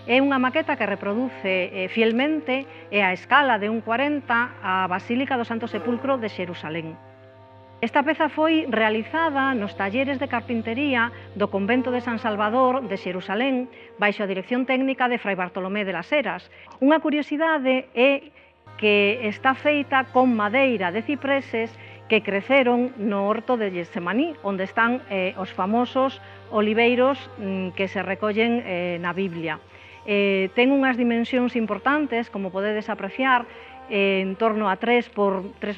É unha maqueta que reproduce fielmente e a escala de 1,40 a Basílica do Santo Sepulcro de Xerusalén. Esta peza foi realizada nos talleres de carpintería do convento de San Salvador de Xerusalén baixo a dirección técnica de Fray Bartolomé de las Heras. Unha curiosidade é que está feita con madeira de cipreses que creceron no horto de Getsemaní, onde están os famosos oliveiros que se recollen na Biblia. Ten unhas dimensións importantes, como podedes apreciar, en torno a 3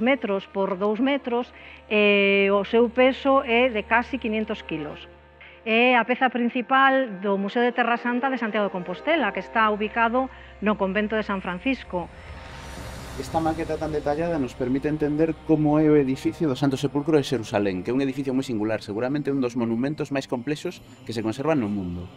metros por 2 metros, o seu peso é de casi 500 kilos. É a peza principal do Museo de Terra Santa de Santiago de Compostela, que está ubicado no convento de San Francisco. Esta maqueta tan detallada nos permite entender como é o edificio do Santo Sepulcro de Xerusalén, que é un edificio moi singular, seguramente un dos monumentos máis complexos que se conservan no mundo.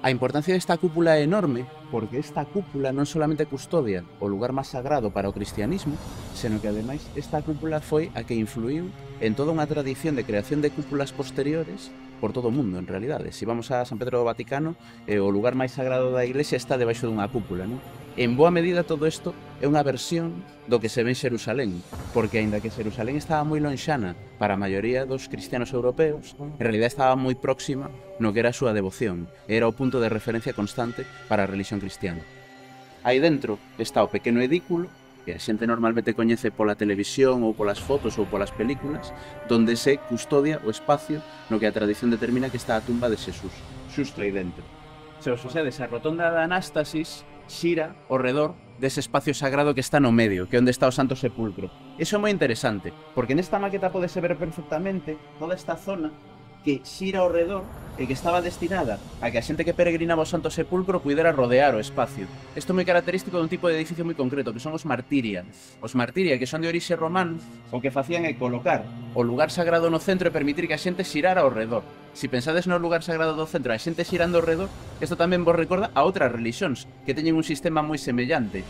A importancia desta cúpula é enorme, porque esta cúpula non solamente custodia o lugar máis sagrado para o cristianismo, senón que ademais esta cúpula foi a que influiu en toda unha tradición de creación de cúpulas posteriores por todo o mundo, en realidade. Se vamos a San Pedro do Vaticano, o lugar máis sagrado da iglesia está debaixo dunha cúpula, non? En boa medida todo isto é unha versión do que se ve en Xerusalén, porque aínda que Xerusalén estaba moi lonxana para a maioría dos cristianos europeos, en realidad estaba moi próxima no que era a súa devoción, era o punto de referencia constante para a religión cristiana. Aí dentro está o pequeno edículo, que a xente normalmente coñece pola televisión ou polas fotos ou polas películas, donde se custodia o espacio no que a tradición determina que está a tumba de Xesús, xusto aí dentro. Se os fixedes a rotonda da Anástasis, xira ao redor dese espacio sagrado que está no medio, que é onde está o Santo Sepulcro. Iso é moi interesante, porque nesta maqueta podese ver perfectamente toda esta zona que xira ao redor e que estaba destinada a que a xente que peregrinaba ao Santo Sepulcro pudera rodear o espacio. Isto é moi característico dun tipo de edificio moi concreto, que son os martiria. Os martiria, que son de orixe román, o que facían é colocar o lugar sagrado no centro e permitir que a xente xirara ao redor. Se pensades no lugar sagrado do centro, a xente xirando ao redor, isto tamén vos recorda a outras religións que teñen un sistema moi semellante.